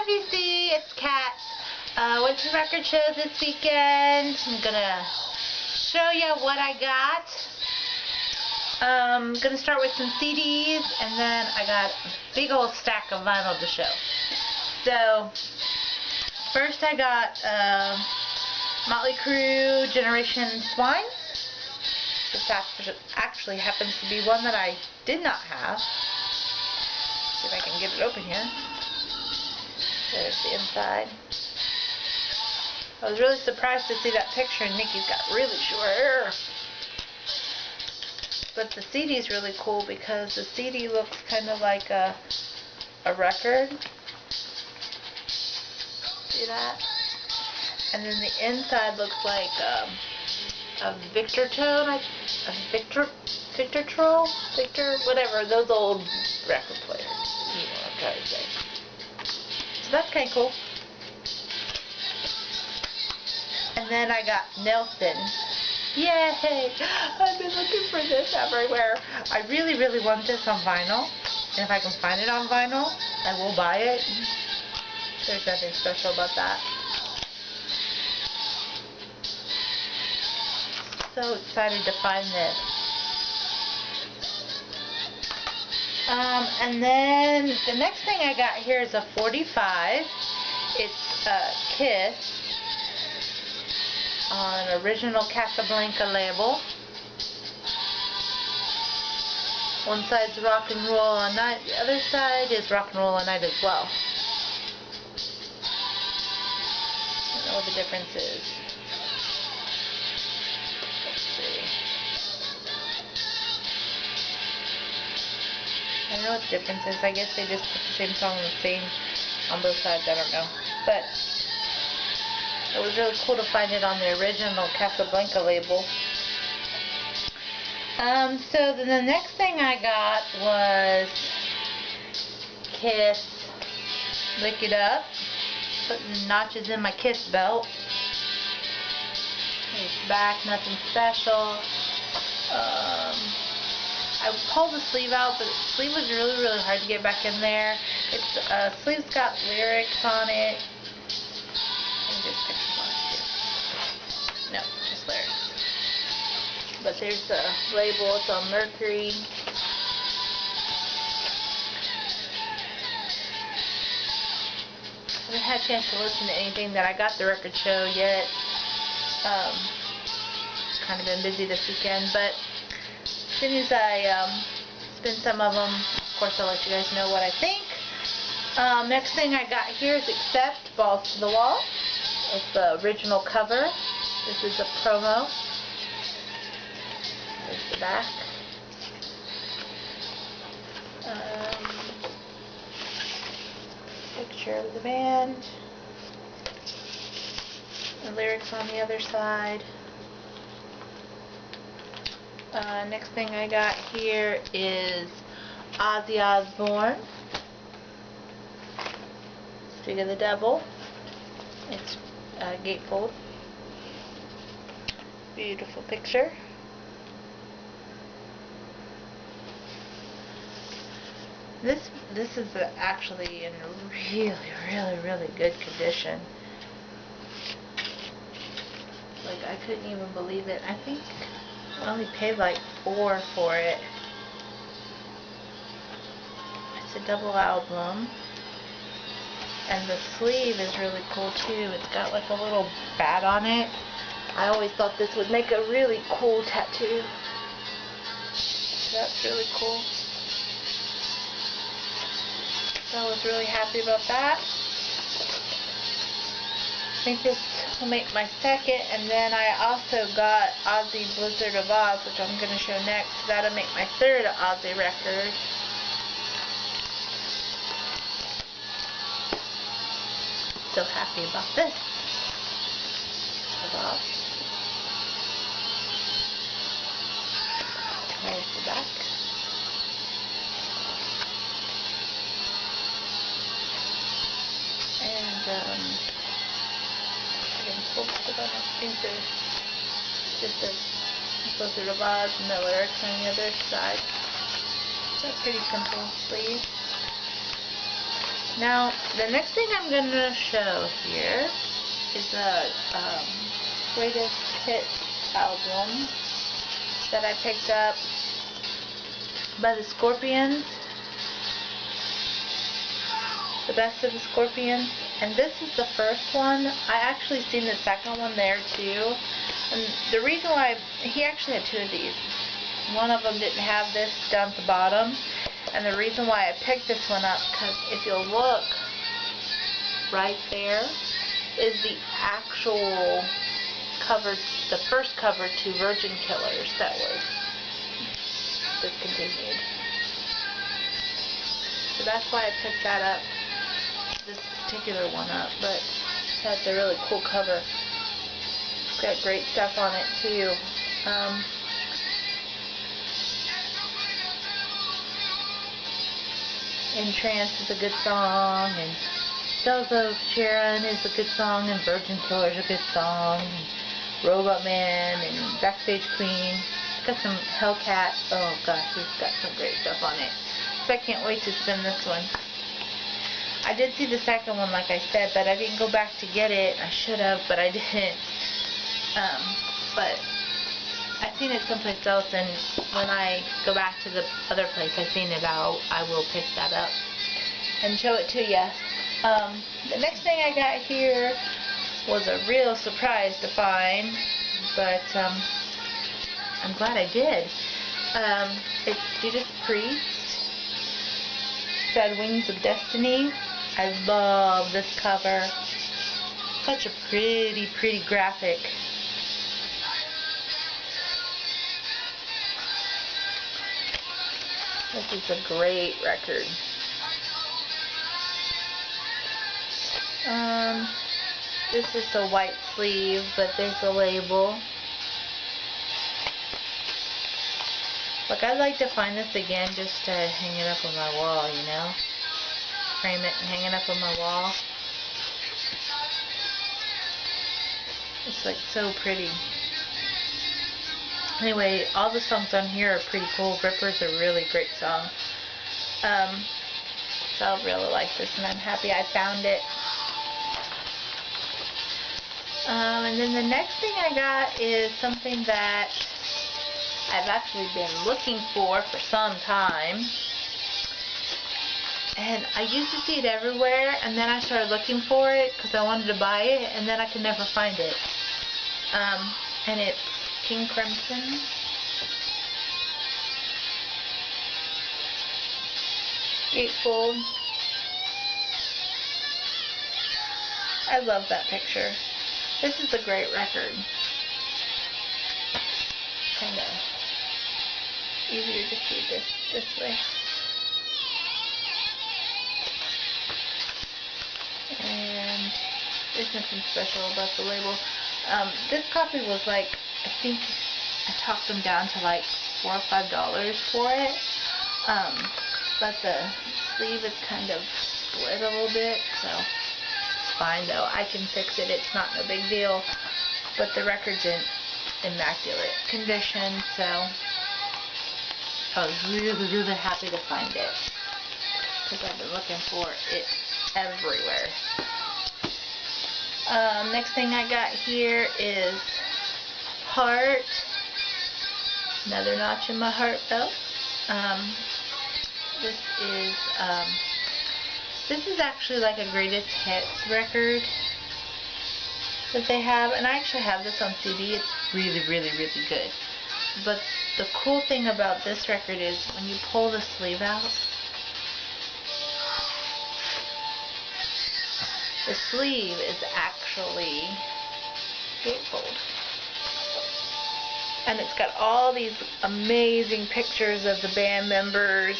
VC, it's Kat. Went to record shows this weekend. I'm gonna show you what I got. I'm gonna start with some CDs, and then I got a big old stack of vinyl to show. So first I got Motley Crue Generation Swine. This actually happens to be one that I did not have. See if I can get it open here. There's the inside. I was really surprised to see that picture, and Nikki's got really short hair. But the CD is really cool because the CD looks kind of like a record. See that? And then the inside looks like a Victor tone, Victor, whatever, those old record players. You know what I'm trying to say. So that's kind of cool. And then I got Nelson. Yay! I've been looking for this everywhere. I really, really want this on vinyl. And if I can find it on vinyl, I will buy it. There's nothing special about that. So excited to find this. And then the next thing I got here is a 45. It's Kiss on an original Casablanca label. One side's Rock and Roll All Night, the other side is Rock and Roll All Night as well. I don't know what the difference is. I don't know what the difference is. I guess they just put the same song on both sides. I don't know. But it was really cool to find it on the original Casablanca label. So then the next thing I got was Kiss Lick It Up. Putting notches in my Kiss belt. Here's the back, nothing special. I pulled the sleeve out, but the sleeve was really, really hard to get back in there. It's sleeve's got lyrics on it. I think there's pictures on it too. No, just lyrics. But there's the label. It's on Mercury. I haven't had a chance to listen to anything that I got the record show yet. Kind of been busy this weekend, but as soon as I spin some of them, of course I'll let you guys know what I think. Next thing I got here is Accept Balls to the Wall. It's the original cover. This is a promo. There's the back. Picture of the band. The lyrics on the other side. Next thing I got here is Ozzy Osbourne, Street of the Devil. It's gatefold. Beautiful picture. This is actually in really good condition. Like, I couldn't even believe it. I think I only paid like $4 for it. It's a double album. And the sleeve is really cool too. It's got like a little bat on it. I always thought this would make a really cool tattoo. That's really cool. So I was really happy about that. I think this will make my second, and then I also got Ozzy Blizzard of Oz, which I'm going to show next. That'll make my third Ozzy record. So happy about this. There's the back. And I think there's just a Blizzard of Oz and the lyrics on the other side. It's a pretty simple sleeve. Now, the next thing I'm going to show here is a greatest hits album that I picked up by the Scorpions. The Best of the Scorpions. And this is the first one. I actually seen the second one there too. And the reason why, he actually had two of these. One of them didn't have this down at the bottom. And the reason why I picked this one up, because if you'll look right there, is the actual cover, the first cover to Virgin Killers that was discontinued. So that's why I picked that up, this particular one up, but that's a really cool cover. It's got great stuff on it too. Entrance is a good song, and Bells of Sharon is a good song, and Virgin Killer is a good song, and Robot Man, and Backstage Queen. It's got some Hellcat. Oh gosh, it's got some great stuff on it. So I can't wait to spin this one. I did see the second one, like I said, but I didn't go back to get it. I should have, but I didn't. But I've seen it someplace else, and when I go back to the other place I've seen it, I will pick that up and show it to you. The next thing I got here was a real surprise to find, but I'm glad I did. It's Judas Priest, said Wings of Destiny. I love this cover. Such a pretty graphic. This is a great record. This is a white sleeve, but there's a label. Look, I'd like to find this again just to hang it up on my wall, you know? Frame it and hang it up on my wall. It's like so pretty. Anyway, all the songs on here are pretty cool. Ripper's a really great song. So I really like this, and I'm happy I found it. And then the next thing I got is something that I've actually been looking for some time. And I used to see it everywhere, and then I started looking for it because I wanted to buy it, and then I could never find it. And it's King Crimson. Gatefold. I love that picture. This is a great record. Kind of easier to see this way. And there's nothing special about the label. This copy was like, I think I talked them down to like $4 or $5 for it. But the sleeve is kind of split a little bit, so it's fine though. I can fix it. It's not no big deal. But the record's in immaculate condition, so I was really happy to find it because I've been looking for it everywhere. Next thing I got here is Heart. Another notch in my heart belt. This is actually like a greatest hits record that they have, and I actually have this on CD. It's really good. But the cool thing about this record is when you pull the sleeve out, the sleeve is actually gatefold. And it's got all these amazing pictures of the band members.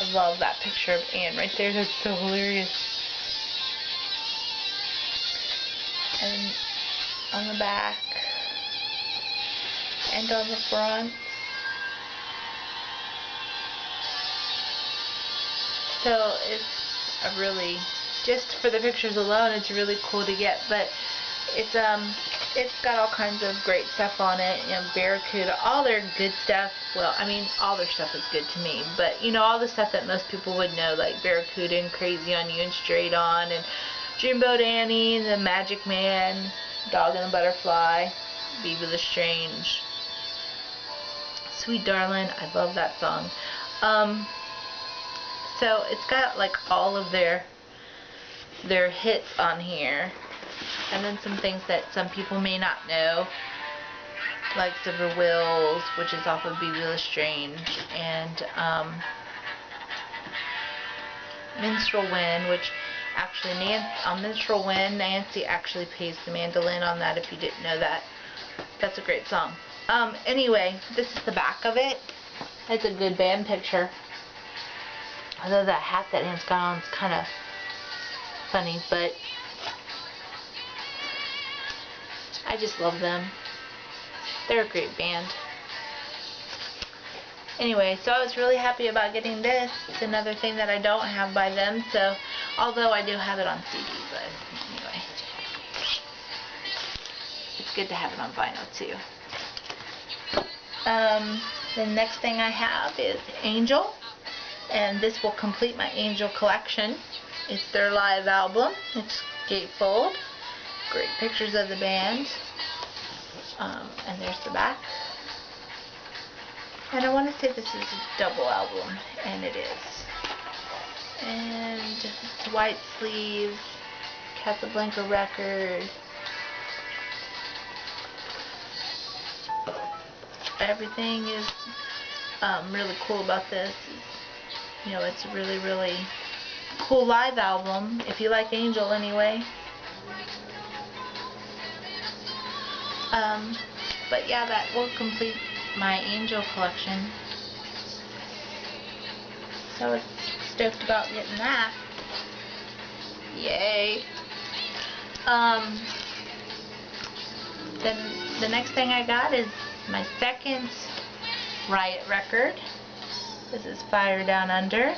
I love that picture of Anne right there. That's so hilarious. And on the back and on the front. So it's a really, just for the pictures alone, it's really cool to get. But it's It's got all kinds of great stuff on it, you know, Barracuda, all their good stuff. Well, I mean, all their stuff is good to me, but you know, all the stuff that most people would know, like Barracuda and Crazy on You and Straight On and Dreamboat Annie, The Magic Man, Dog and the Butterfly, Be With the Strange, Sweet Darling. I love that song. So it's got like all of their hits on here, and then some things that some people may not know, like Silver Wheels, which is off of Be With the Strange, and Minstrel Wind, which actually on Minstrel Wind, Nancy actually plays the mandolin on that, if you didn't know that. That's a great song. Anyway, this is the back of it. It's a good band picture. Although that hat that Anne's got on is kind of funny, but I just love them. They're a great band. Anyway, so I was really happy about getting this. It's another thing that I don't have by them, so although I do have it on CD, but anyway. It's good to have it on vinyl too. The next thing I have is Angel, and this will complete my Angel collection. It's their live album. It's gatefold. Great pictures of the band. And there's the back. And I want to say this is a double album, and it is. And it's white sleeves, Casablanca record. Everything is really cool about this. You know, it's a really, really cool live album, if you like Angel anyway. But yeah, that will complete my Angel collection. So it's stoked about getting that. Yay. Then the next thing I got is my second Riot record. This is Fire Down Under.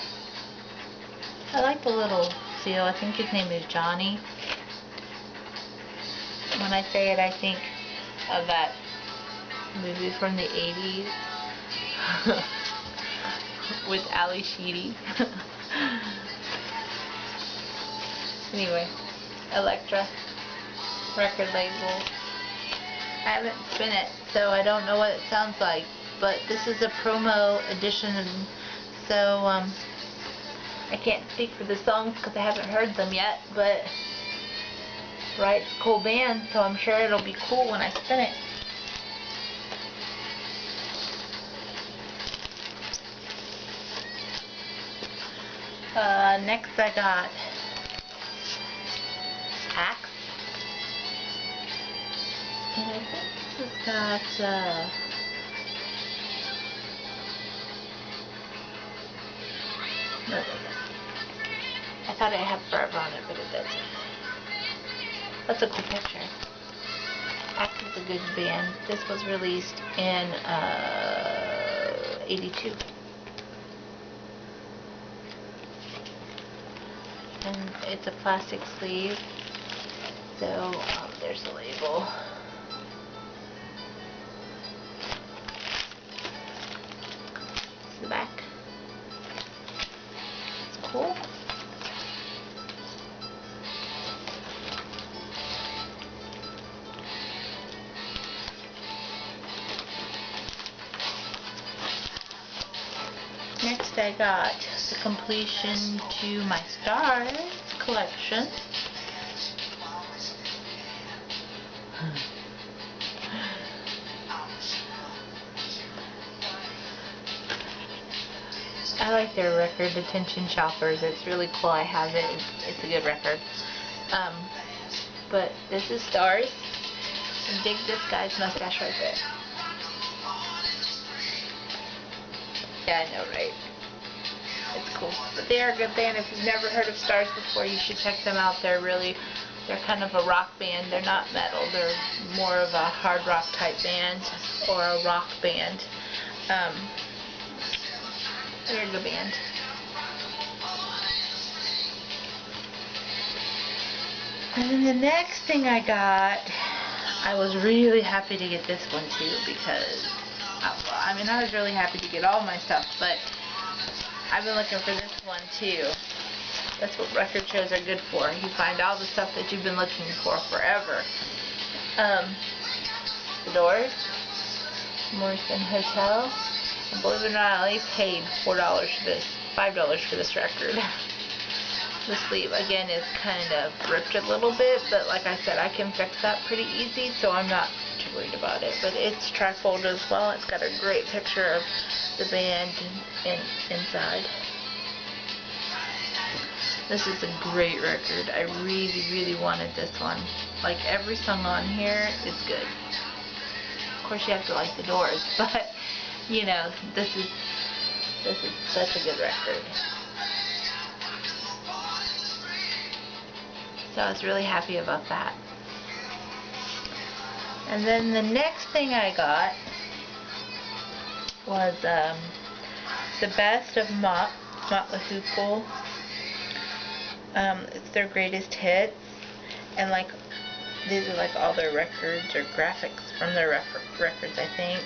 I like the little seal. I think his name is Johnny. When I say it, I think of that movie from the 80's with Ali Sheedy. Anyway, Elektra record label. I haven't spin it, so I don't know what it sounds like, but this is a promo edition, so I can't speak for the songs because I haven't heard them yet, but right, it's a cool band, so I'm sure it'll be cool when I spin it. Next I got Axe, and I think this has got no, it doesn't. I thought it had Forever on it, but it doesn't. That's a cool picture. Axe is a good band. This was released in 82. And it's a plastic sleeve. So there's the label. This is the back. It's cool. Next I got the completion to my Stars collection. I like their record, Attention Shoppers. It's really cool. I have it. It's a good record. But this is Stars. And dig this guy's mustache right there. Yeah, I know, right? It's cool. But they are a good band. If you've never heard of Stars before, you should check them out. They're kind of a rock band. They're not metal. They're more of a hard rock type band or a rock band. They're a good band. And then the next thing I got I was really happy to get this one too because, I mean, I was really happy to get all my stuff, but I've been looking for this one too. That's what record shows are good for. You find all the stuff that you've been looking for forever. The Doors, Morrison Hotel. And believe it or not, I only paid $4 for this, $5 for this record. The sleeve again is kind of ripped a little bit, but like I said, I can fix that pretty easy, so I'm not too worried about it. But it's trifold as well. It's got a great picture of the band inside. This is a great record. I really, really wanted this one. Like, every song on here is good. Of course, you have to like the Doors, but you know, this is such a good record. So I was really happy about that. And then the next thing I got was the best of Motley Hoople. It's their greatest hits, and like these are like all their records or graphics from their records, I think.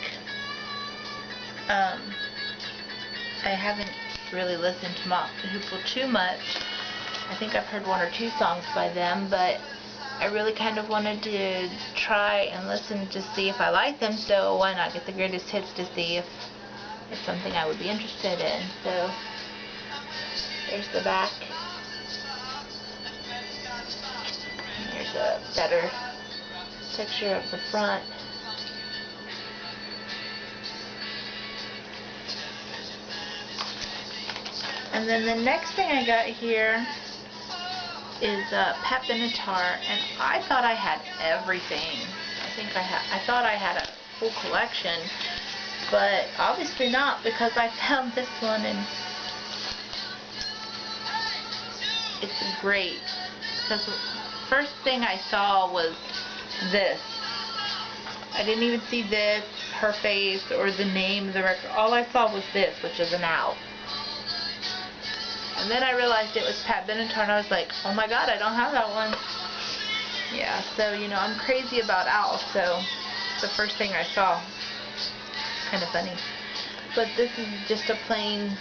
I haven't really listened to Motley Hoople too much. I think I've heard one or two songs by them, but I really kind of wanted to try and listen to see if I like them, so why not get the greatest hits to see if it's something I would be interested in. So there's the back. And here's a better picture of the front. And then the next thing I got here is Pat Benatar, and I thought I had everything. I thought I had a full collection, but obviously not, because I found this one and it's great. Because the first thing I saw was this. I didn't even see this, her face, or the name of the record. All I saw was this, which is an owl. And then I realized it was Pat Benatar, and I was like, oh my god, I don't have that one. Yeah, so, you know, I'm crazy about owls, so the first thing I saw. Kind of funny. But this is just a plain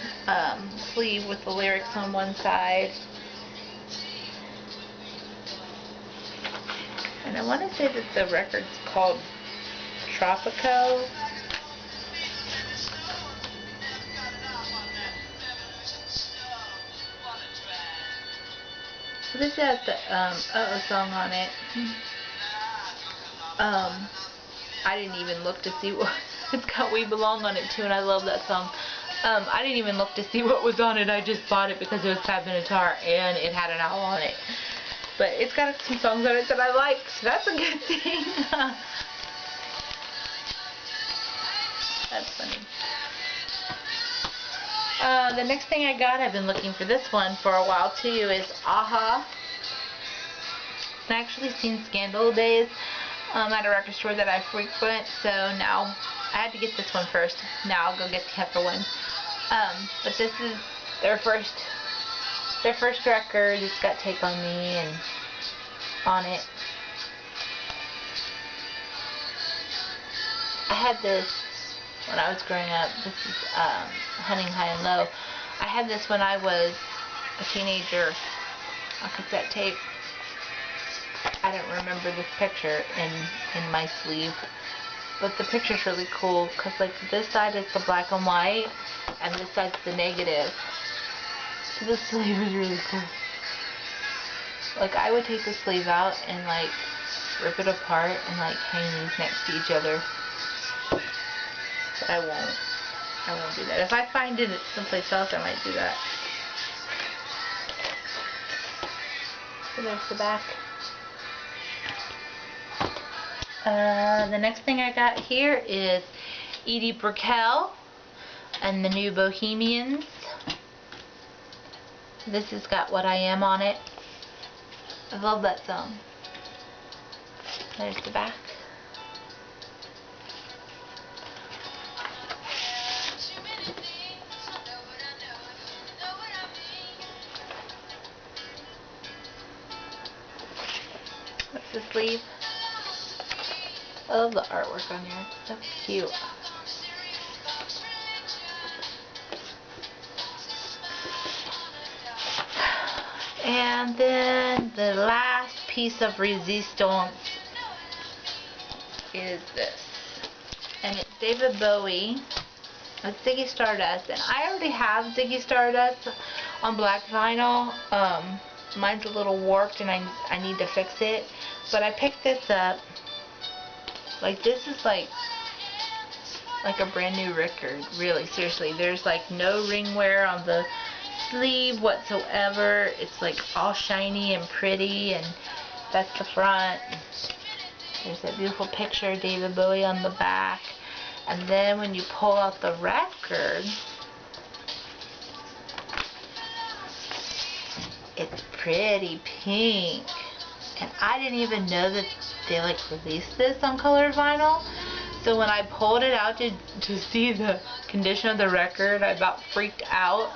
sleeve with the lyrics on one side. And I want to say that the record's called Tropico. So this has the Uh-Oh song on it. I didn't even look to see what... It's got We Belong on it too, and I love that song. I didn't even look to see what was on it. I just bought it because it was Pat Benatar and it had an owl on it. But it's got some songs on it that I like, so that's a good thing. That's funny. The next thing I got, I've been looking for this one for a while too, is Aha. I've actually seen Scandal Days at a record store that I frequent, so now I had to get this one first. Now I'll go get the other one. But this is their first record. It's got Take On Me and on it. I had this when I was growing up. This is Hunting High and Low. I had this when I was a teenager on cassette tape. I don't remember this picture in my sleeve, but the picture's really cool because like this side is the black and white and this side's the negative. So the sleeve is really cool. Like I would take the sleeve out and like rip it apart and like hang these next to each other. But I won't do that. If I find it someplace else, I might do that. So there's the back. The next thing I got here is Edie Brickell and the New Bohemians. This has got What I Am on it. I love that song. There's the back. That's the sleeve. I love the artwork on here. It's so cute. And then the last piece of resistance is this. And it's David Bowie. It's Ziggy Stardust. And I already have Ziggy Stardust on black vinyl. Mine's a little warped and I need to fix it. But I picked this up. Like, this is like a brand new record. Really, seriously. There's like no ring wear on the sleeve whatsoever. It's like all shiny and pretty, and that's the front. There's that beautiful picture of David Bowie on the back. And then when you pull out the record, it's pretty pink. And I didn't even know that they like released this on colored vinyl. So when I pulled it out to see the condition of the record, I about freaked out.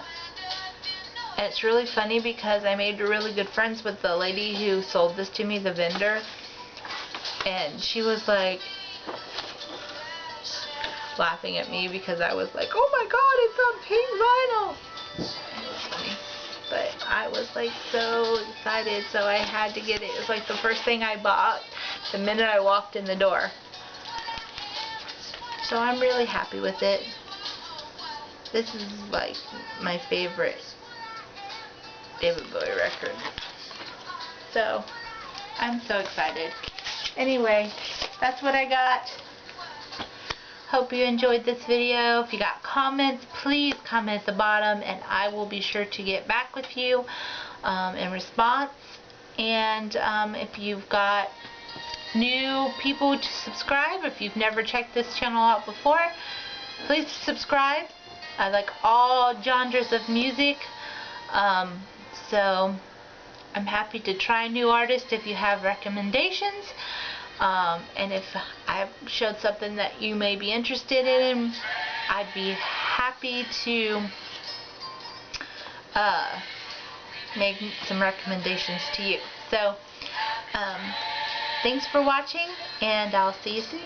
And it's really funny because I made really good friends with the lady who sold this to me, the vendor. And she was like laughing at me because I was like, oh my god, it's on pink vinyl. It was funny. But I was like so excited, so I had to get it. It was like the first thing I bought the minute I walked in the door. So I'm really happy with it. This is like my favorite David Bowie record. So I'm so excited. Anyway, that's what I got. Hope you enjoyed this video. If you got comments, please comment at the bottom and I will be sure to get back with you in response. And if you've got new people to subscribe, if you've never checked this channel out before, please subscribe. I like all genres of music. So I'm happy to try new artists if you have recommendations. And if I've showed something that you may be interested in, I'd be happy to make some recommendations to you. So, thanks for watching, and I'll see you soon.